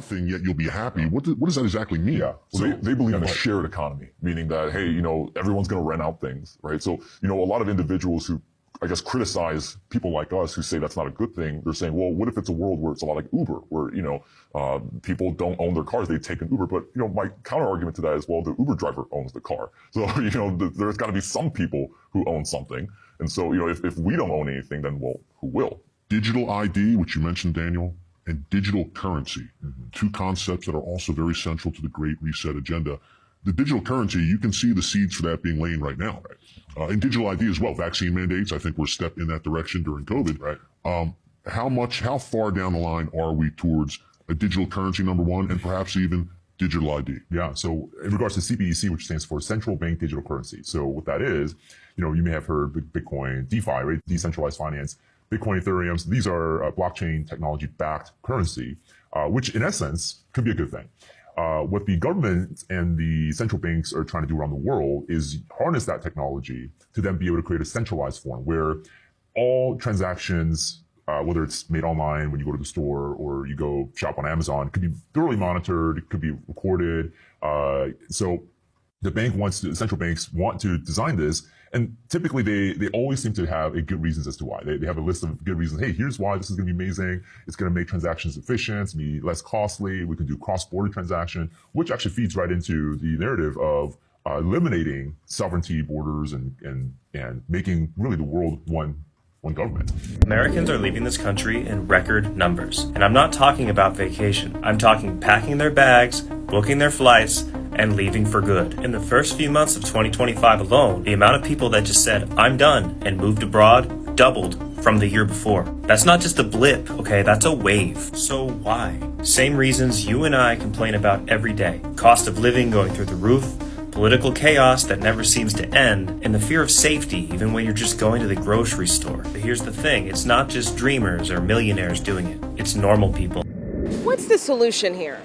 nothing, yet you'll be happy. What does that exactly mean? Yeah. So they believe in a shared economy, meaning that, hey, everyone's going to rent out things, right? So, a lot of individuals who, I guess, criticize people like us who say that's not a good thing. They're saying, well, what if it's a world where it's a lot like Uber, where, people don't own their cars, they take an Uber. But, my counter argument to that is, well, the Uber driver owns the car. So, there's got to be some people who own something. And so, if we don't own anything, then, well, who will? Digital ID, which you mentioned, Daniel, and digital currency, two concepts that are also very central to the Great Reset agenda. The digital currency, you can see the seeds for that being laid right now. And digital ID as well, vaccine mandates, I think we're a step in that direction during COVID. Right. How far down the line are we towards a digital currency, number one, and perhaps even digital ID? Yeah, so in regards to CBDC, which stands for Central Bank Digital Currency. So what that is, you may have heard Bitcoin, DeFi, right? Decentralized finance. Bitcoin, Ethereum, these are blockchain technology-backed currency, which in essence could be a good thing. What the government and the central banks are trying to do around the world is harness that technology to then be able to create a centralized form where all transactions, whether it's made online when you go to the store or you go shop on Amazon, could be thoroughly monitored, it could be recorded. So the central banks want to design this, and typically they always seem to have a good reasons as to why. They have a list of good reasons. Hey, here's why this is going to be amazing. It's going to make transactions efficient, it's going to be less costly. We can do cross-border transaction, which actually feeds right into the narrative of eliminating sovereignty borders and making really the world one government. Americans are leaving this country in record numbers. And I'm not talking about vacation. I'm talking packing their bags, booking their flights, and leaving for good. In the first few months of 2025 alone, the amount of people that just said, I'm done, and moved abroad doubled from the year before. That's not just a blip, okay? That's a wave. So why? Same reasons you and I complain about every day. Cost of living going through the roof, political chaos that never seems to end, and the fear of safety even when you're just going to the grocery store. But here's the thing, it's not just dreamers or millionaires doing it. It's normal people. What's the solution here?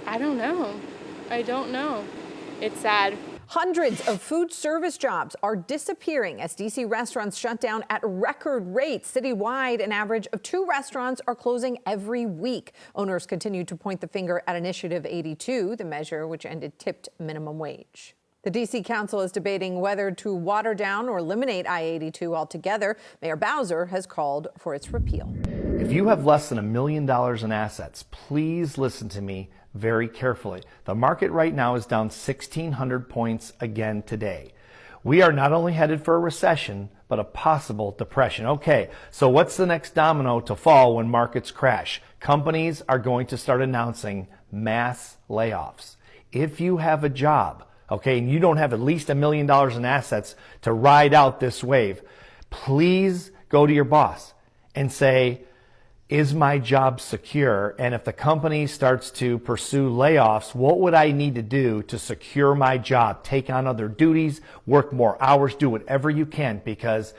I don't know. It's sad. Hundreds of food service jobs are disappearing as D.C. restaurants shut down at record rates. Citywide, an average of 2 restaurants are closing every week. Owners continue to point the finger at Initiative 82, the measure which ended tipped minimum wage. The D.C. Council is debating whether to water down or eliminate I-82 altogether. Mayor Bowser has called for its repeal. If you have less than $1 million in assets, please listen to me very carefully. The market right now is down 1,600 points again today. We are not only headed for a recession, but a possible depression. Okay, so what's the next domino to fall when markets crash? Companies are going to start announcing mass layoffs. If you have a job, okay, and you don't have at least $1 million in assets to ride out this wave, please go to your boss and say, is my job secure? And if the company starts to pursue layoffs, what would I need to do to secure my job? Take on other duties, work more hours, do whatever you can, because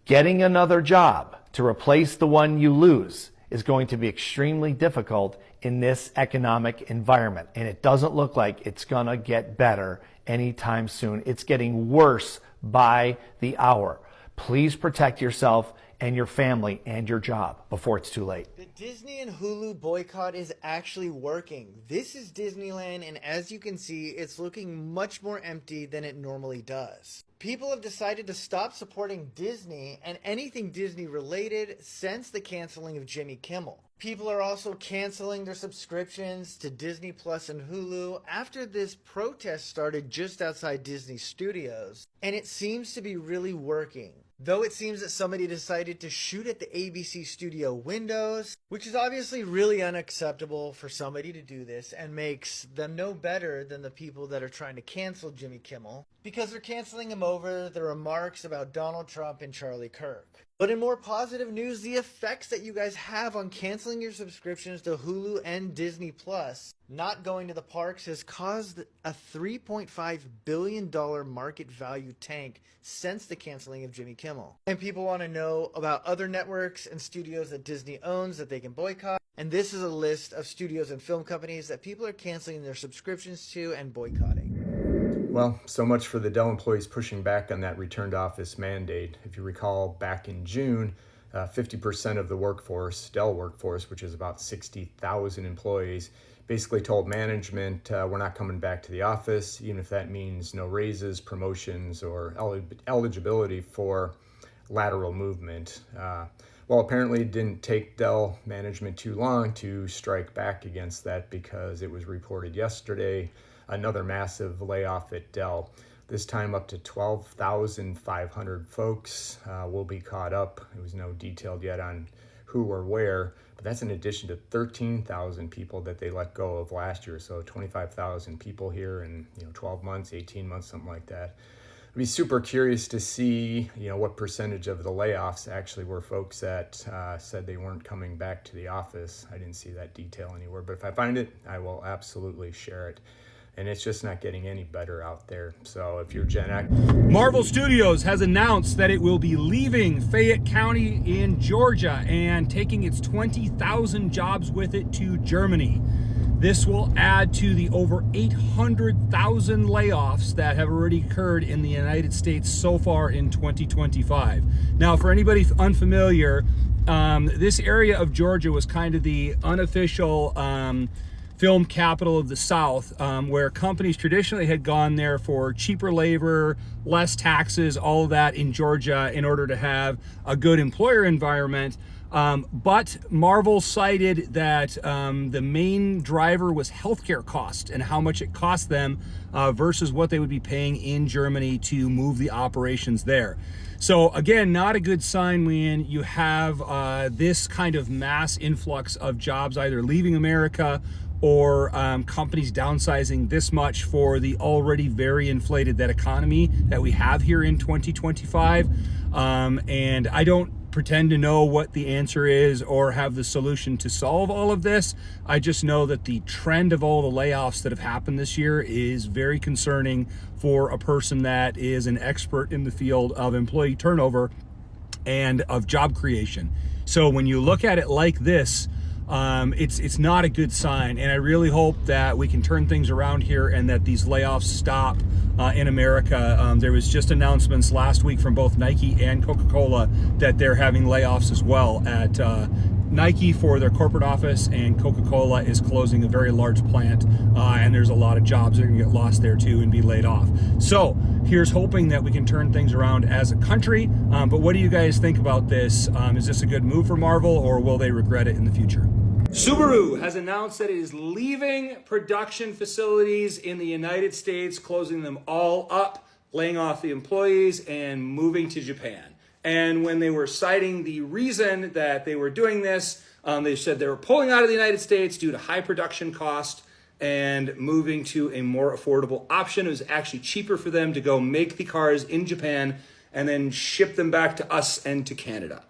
getting another job to replace the one you lose is going to be extremely difficult in this economic environment. And it doesn't look like it's gonna get better anytime soon. It's getting worse by the hour. Please protect yourself and your family and your job before it's too late. The Disney and Hulu boycott is actually working. This is Disneyland, and as you can see, it's looking much more empty than it normally does. People have decided to stop supporting Disney and anything Disney related since the canceling of Jimmy Kimmel. People are also canceling their subscriptions to Disney Plus and Hulu after this protest started just outside Disney Studios, and it seems to be really working. Though it seems that somebody decided to shoot at the ABC studio windows, which is obviously really unacceptable for somebody to do this and makes them no better than the people that are trying to cancel Jimmy Kimmel, because they're canceling him over the remarks about Donald Trump and Charlie Kirk. But in more positive news, the effects that you guys have on canceling your subscriptions to Hulu and Disney Plus, not going to the parks, has caused a $3.5 billion market value tank since the canceling of Jimmy Kimmel. And people want to know about other networks and studios that Disney owns that they can boycott. And this is a list of studios and film companies that people are canceling their subscriptions to and boycotting. Well, so much for the Dell employees pushing back on that return to office mandate. If you recall, back in June, 50% of the workforce, Dell workforce, which is about 60,000 employees, basically told management, we're not coming back to the office, even if that means no raises, promotions, or eligibility for lateral movement. Well, apparently it didn't take Dell management too long to strike back against that, because it was reported yesterday, another massive layoff at Dell. This time up to 12,500 folks will be caught up. It was no detailed yet on who or where, but that's in addition to 13,000 people that they let go of last year. So 25,000 people here in 12 months, 18 months, something like that. I'd be super curious to see what percentage of the layoffs actually were folks that said they weren't coming back to the office. I didn't see that detail anywhere, but if I find it, I will absolutely share it. And it's just not getting any better out there. So if you're Gen X... Marvel Studios has announced that it will be leaving Fayette County in Georgia and taking its 20,000 jobs with it to Germany. This will add to the over 800,000 layoffs that have already occurred in the United States so far in 2025. Now, for anybody unfamiliar, this area of Georgia was kind of the unofficial film capital of the South, where companies traditionally had gone there for cheaper labor, less taxes, all of that in Georgia in order to have a good employer environment. But Marvel cited that the main driver was healthcare cost and how much it cost them versus what they would be paying in Germany to move the operations there. So again, not a good sign when you have this kind of mass influx of jobs either leaving America or companies downsizing this much for the already very inflated that economy that we have here in 2025. And I don't pretend to know what the answer is or have the solution to solve all of this. I just know that the trend of all the layoffs that have happened this year is very concerning for a person that is an expert in the field of employee turnover and of job creation. So when you look at it like this, it's not a good sign, and I really hope that we can turn things around here and that these layoffs stop in America. There was just announcements last week from both Nike and Coca-Cola that they're having layoffs as well at Nike for their corporate office, and Coca-Cola is closing a very large plant, and there's a lot of jobs that are gonna get lost there too and be laid off. So here's hoping that we can turn things around as a country. But what do you guys think about this? Is this a good move for Marvel, or will they regret it in the future? Subaru has announced that it is leaving production facilities in the United States, closing them all up, laying off the employees, and moving to Japan. And when they were citing the reason that they were doing this, they said they were pulling out of the United States due to high production cost and moving to a more affordable option. It was actually cheaper for them to go make the cars in Japan and then ship them back to us and to Canada.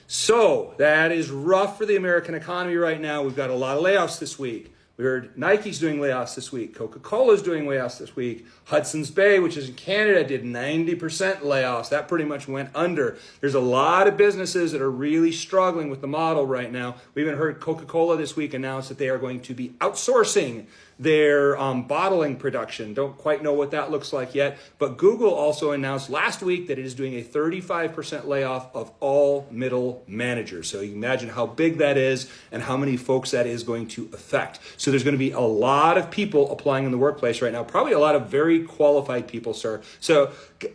So that is rough for the American economy right now. We've got a lot of layoffs this week. We heard Nike's doing layoffs this week. Coca-Cola's doing layoffs this week. Hudson's Bay, which is in Canada, did 90% layoffs. That pretty much went under. There's a lot of businesses that are really struggling with the model right now. We even heard Coca-Cola this week announce that they are going to be outsourcing their bottling production. Don't quite know what that looks like yet. But Google also announced last week that it is doing a 35% layoff of all middle managers. So you can imagine how big that is and how many folks that is going to affect. So there's going to be a lot of people applying in the workplace right now, probably a lot of very qualified people, sir. So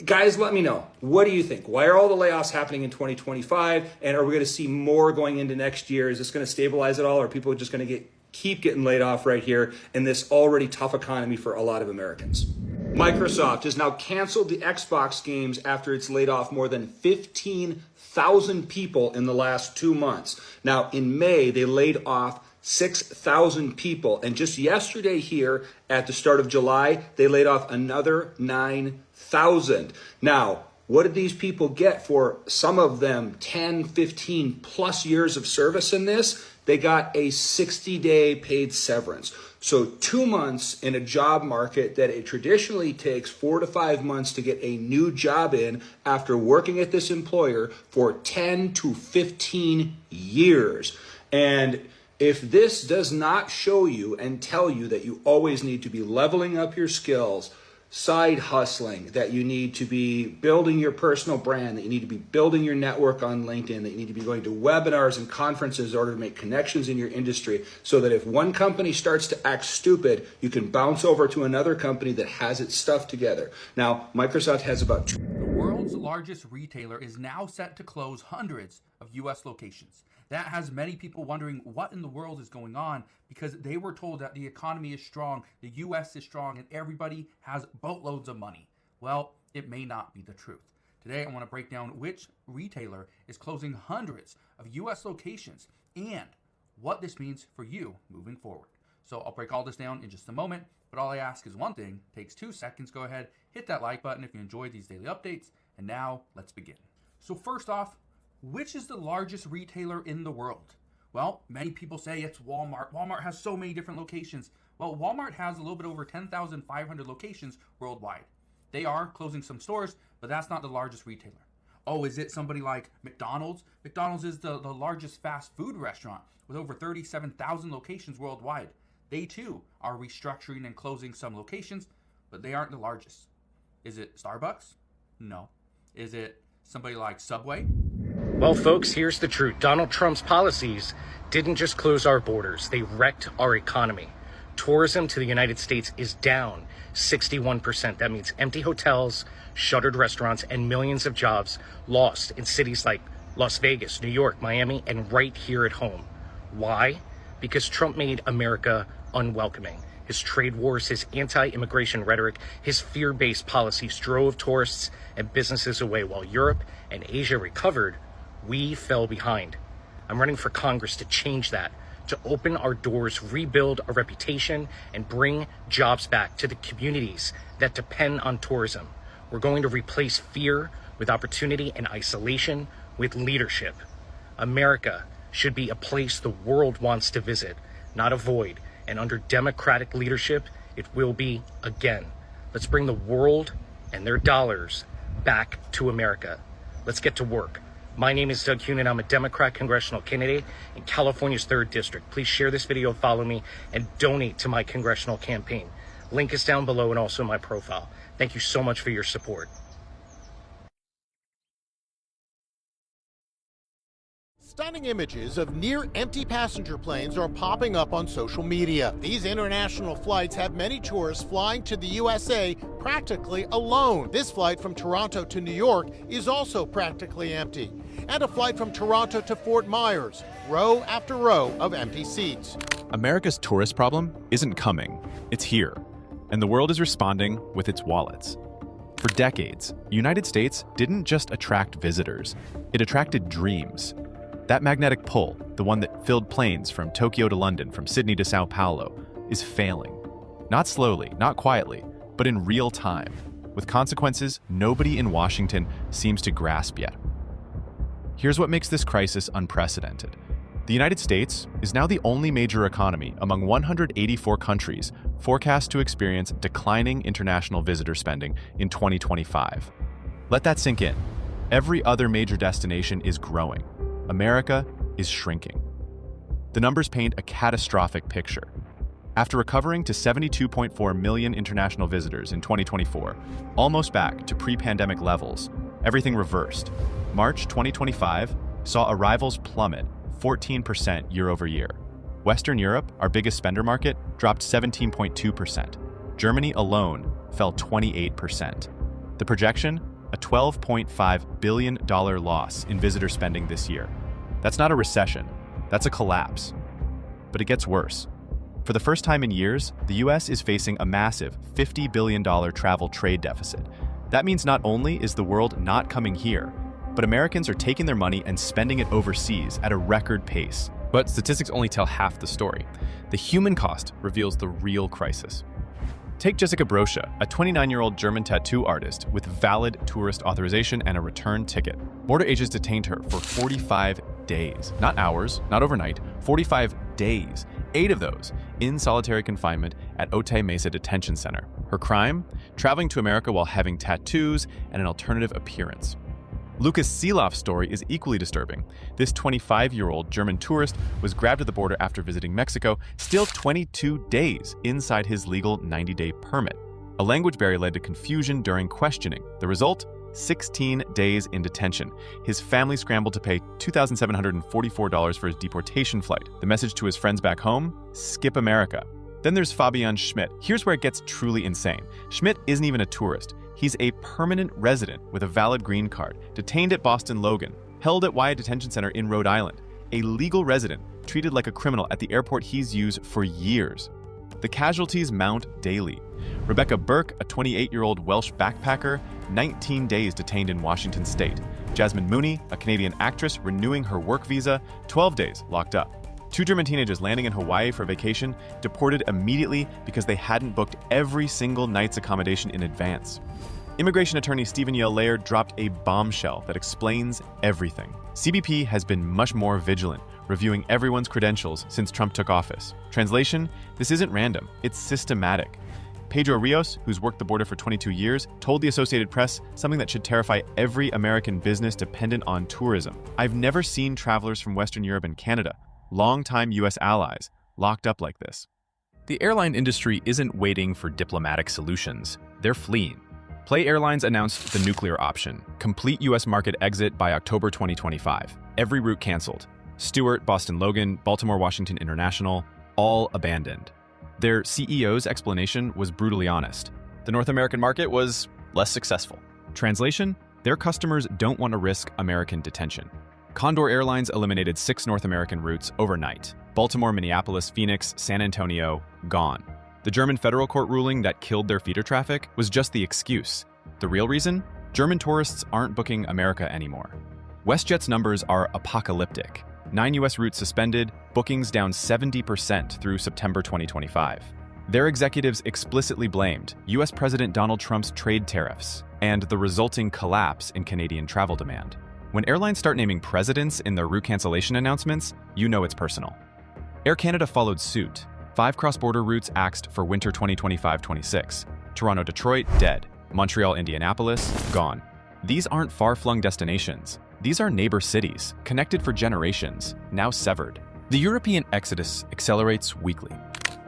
guys, let me know. What do you think? Why are all the layoffs happening in 2025? And are we going to see more going into next year? Is this going to stabilize at all? Or are people just going to keep getting laid off right here in this already tough economy for a lot of Americans? Microsoft has now canceled the Xbox games after it's laid off more than 15,000 people in the last 2 months. Now, in May, they laid off 6,000 people. And just yesterday here at the start of July, they laid off another 9,000. Now, what did these people get for some of them 10, 15 plus years of service in this? They got a 60-day paid severance. So 2 months in a job market that it traditionally takes 4 to 5 months to get a new job in after working at this employer for 10 to 15 years. And if this does not show you and tell you that you always need to be leveling up your skills, side hustling, that you need to be building your personal brand, that you need to be building your network on LinkedIn, that you need to be going to webinars and conferences in order to make connections in your industry, so that if one company starts to act stupid, you can bounce over to another company that has its stuff together. Now, Microsoft has about The world's largest retailer is now set to close hundreds of U.S. locations. That has many people wondering what in the world is going on, because they were told that the economy is strong, the U.S. is strong, and everybody has boatloads of money. Well, it may not be the truth. Today, I want to break down which retailer is closing hundreds of U.S. locations and what this means for you moving forward. So I'll break all this down in just a moment, but all I ask is one thing. It takes 2 seconds. Go ahead, hit that like button if you enjoy these daily updates. And now, let's begin. So first off, which is the largest retailer in the world? Well, many people say it's Walmart. Walmart has so many different locations. Well, Walmart has a little bit over 10,500 locations worldwide. They are closing some stores, but that's not the largest retailer. Oh, is it somebody like McDonald's? McDonald's is the largest fast food restaurant with over 37,000 locations worldwide. They too are restructuring and closing some locations, but they aren't the largest. Is it Starbucks? No. Is it somebody like Subway? Well, folks, here's the truth. Donald Trump's policies didn't just close our borders. They wrecked our economy. Tourism to the United States is down 61%. That means empty hotels, shuttered restaurants, and millions of jobs lost in cities like Las Vegas, New York, Miami, and right here at home. Why? Because Trump made America unwelcoming. His trade wars, his anti-immigration rhetoric, his fear-based policies drove tourists and businesses away. While Europe and Asia recovered, we fell behind. I'm running for Congress to change that, to open our doors, rebuild our reputation, and bring jobs back to the communities that depend on tourism. We're going to replace fear with opportunity and isolation with leadership. America should be a place the world wants to visit, not avoid. And under Democratic leadership, it will be again. Let's bring the world and their dollars back to America. Let's get to work. My name is Doug Hune, and I'm a Democrat congressional candidate in California's 3rd District. Please share this video, follow me, and donate to my congressional campaign. Link is down below and also in my profile. Thank you so much for your support. Stunning images of near-empty passenger planes are popping up on social media. These international flights have many tourists flying to the USA practically alone. This flight from Toronto to New York is also practically empty. And a flight from Toronto to Fort Myers, row after row of empty seats. America's tourist problem isn't coming, it's here. And the world is responding with its wallets. For decades, the United States didn't just attract visitors, it attracted dreams. That magnetic pull, the one that filled planes from Tokyo to London, from Sydney to Sao Paulo, is failing. Not slowly, not quietly, but in real time, with consequences nobody in Washington seems to grasp yet. Here's what makes this crisis unprecedented. The United States is now the only major economy among 184 countries forecast to experience declining international visitor spending in 2025. Let that sink in. Every other major destination is growing. America is shrinking. The numbers paint a catastrophic picture. After recovering to 72.4 million international visitors in 2024, almost back to pre-pandemic levels, everything reversed. March 2025 saw arrivals plummet 14% year over year. Western Europe, our biggest spender market, dropped 17.2%. Germany alone fell 28%. The projection? A $12.5 billion loss in visitor spending this year. That's not a recession, that's a collapse. But it gets worse. For the first time in years, the US is facing a massive $50 billion travel trade deficit. That means not only is the world not coming here, but Americans are taking their money and spending it overseas at a record pace. But statistics only tell half the story. The human cost reveals the real crisis. Take Jessica Broscha, a 29-year-old German tattoo artist with valid tourist authorization and a return ticket. Border agents detained her for 45 days. Not hours, not overnight, 45 days. 8 of those in solitary confinement at Otay Mesa Detention Center. Her crime? Traveling to America while having tattoos and an alternative appearance. Lucas Seeloff's story is equally disturbing. This 25-year-old German tourist was grabbed at the border after visiting Mexico, still 22 days inside his legal 90-day permit. A language barrier led to confusion during questioning. The result? 16 days in detention. His family scrambled to pay $2,744 for his deportation flight. The message to his friends back home? Skip America. Then there's Fabian Schmidt. Here's where it gets truly insane. Schmidt isn't even a tourist. He's a permanent resident with a valid green card, detained at Boston Logan, held at Wyatt Detention Center in Rhode Island, a legal resident treated like a criminal at the airport he's used for years. The casualties mount daily. Rebecca Burke, a 28-year-old Welsh backpacker, 19 days detained in Washington state. Jasmine Mooney, a Canadian actress renewing her work visa, 12 days locked up. 2 German teenagers landing in Hawaii for vacation, deported immediately because they hadn't booked every single night's accommodation in advance. Immigration attorney Stephen Yale Laird dropped a bombshell that explains everything. CBP has been much more vigilant, reviewing everyone's credentials since Trump took office. Translation, this isn't random, it's systematic. Pedro Rios, who's worked the border for 22 years, told the Associated Press something that should terrify every American business dependent on tourism. I've never seen travelers from Western Europe and Canada, longtime US allies, locked up like this. The airline industry isn't waiting for diplomatic solutions. They're fleeing. Play Airlines announced the nuclear option, complete US market exit by October 2025. Every route canceled. Stewart, Boston Logan, Baltimore Washington International, all abandoned. Their CEO's explanation was brutally honest. The North American market was less successful. Translation, their customers don't want to risk American detention. Condor Airlines eliminated 6 North American routes overnight. Baltimore, Minneapolis, Phoenix, San Antonio, gone. The German federal court ruling that killed their feeder traffic was just the excuse. The real reason? German tourists aren't booking America anymore. WestJet's numbers are apocalyptic. 9 US routes suspended, bookings down 70% through September 2025. Their executives explicitly blamed US President Donald Trump's trade tariffs and the resulting collapse in Canadian travel demand. When airlines start naming presidents in their route cancellation announcements, you know it's personal. Air Canada followed suit. 5 cross-border routes axed for winter 2025-26. Toronto-Detroit, dead. Montreal-Indianapolis, gone. These aren't far-flung destinations. These are neighbor cities, connected for generations, now severed. The European exodus accelerates weekly.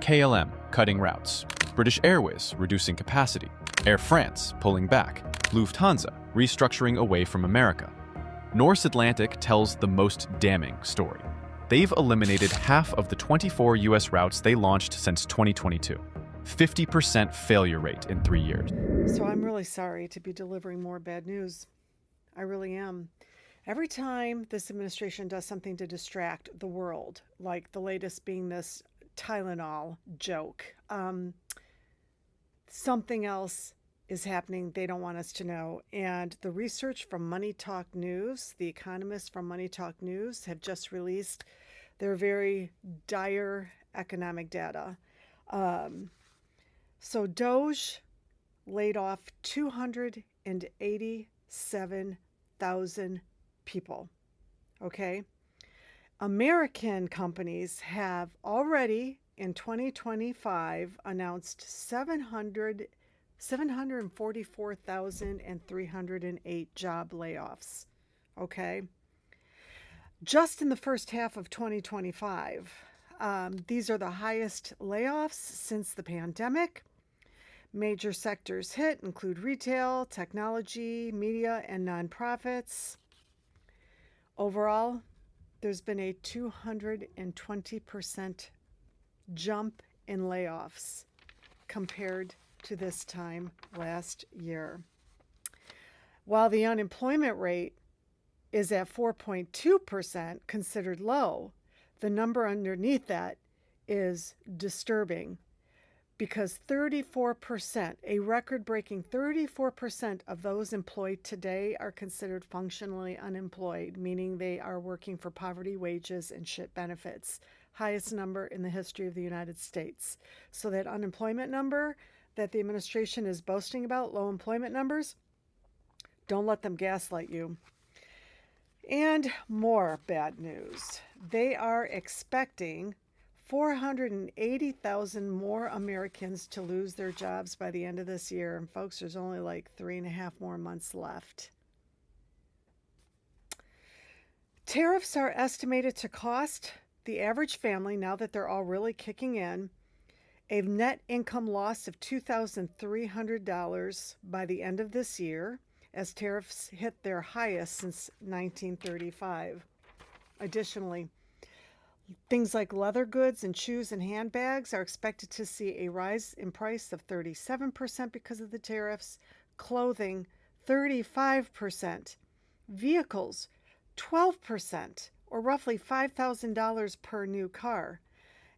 KLM cutting routes. British Airways reducing capacity. Air France pulling back. Lufthansa restructuring away from America. Norse Atlantic tells the most damning story. They've eliminated half of the 24 US routes they launched since 2022. 50% failure rate in 3 years. So I'm really sorry to be delivering more bad news. I really am. Every time this administration does something to distract the world, like the latest being this Tylenol joke, something else is happening they don't want us to know. And the research from Money Talk News, the economists from Money Talk News have just released their very dire economic data. So Doge laid off 287,000 people, okay? American companies have already in 2025 announced 744,308 job layoffs, okay? Just in the first half of 2025, these are the highest layoffs since the pandemic. Major sectors hit include retail, technology, media, and nonprofits. Overall, there's been a 220% jump in layoffs compared to this time last year. While the unemployment rate is at 4.2%, considered low, the number underneath that is disturbing because 34%, a record-breaking 34% of those employed today are considered functionally unemployed, meaning they are working for poverty wages and SHIT benefits. Highest number in the history of the United States. So that unemployment number that the administration is boasting about, low employment numbers, don't let them gaslight you. And more bad news. They are expecting 480,000 more Americans to lose their jobs by the end of this year. And folks, there's only like 3.5 more months left. Tariffs are estimated to cost the average family, now that they're all really kicking in, a net income loss of $2,300 by the end of this year, as tariffs hit their highest since 1935. Additionally, things like leather goods and shoes and handbags are expected to see a rise in price of 37% because of the tariffs, clothing 35%, vehicles 12%, or roughly $5,000 per new car,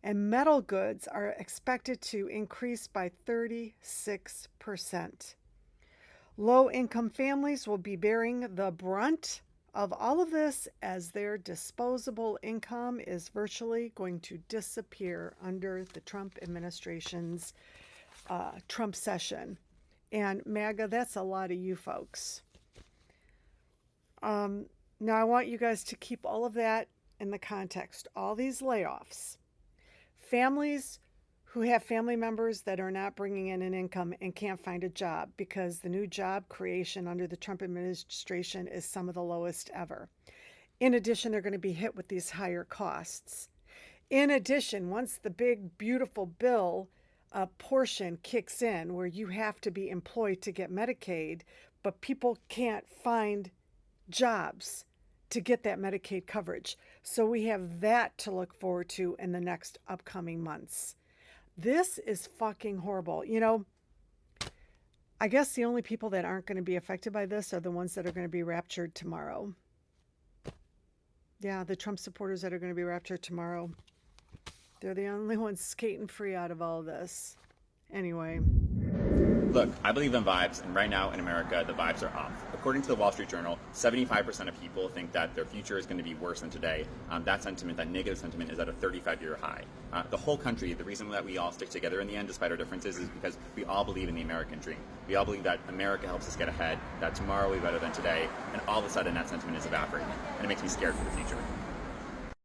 and metal goods are expected to increase by 36%. Low-income families will be bearing the brunt of all of this, as their disposable income is virtually going to disappear under the Trump administration's Trump session. And MAGA, that's a lot of you folks. Now I want you guys to keep all of that in the context. All these layoffs, families who have family members that are not bringing in an income and can't find a job because the new job creation under the Trump administration is some of the lowest ever. In addition, they're going to be hit with these higher costs. In addition, once the big, beautiful bill portion kicks in where you have to be employed to get Medicaid, but people can't find jobs to get that Medicaid coverage. So we have that to look forward to in the next upcoming months. This is fucking horrible. You know, I guess the only people that aren't going to be affected by this are the ones that are going to be raptured tomorrow. Yeah, the Trump supporters that are going to be raptured tomorrow. They're the only ones skating free out of all of this. Anyway. Look, I believe in vibes, and right now in America, the vibes are off. According to the Wall Street Journal, 75% of people think that their future is going to be worse than today. That sentiment, that negative sentiment, is at a 35-year high. The whole country, the reason that we all stick together in the end, despite our differences, is because we all believe in the American dream. We all believe that America helps us get ahead, that tomorrow will be better than today, and all of a sudden that sentiment is evaporating, and it makes me scared for the future.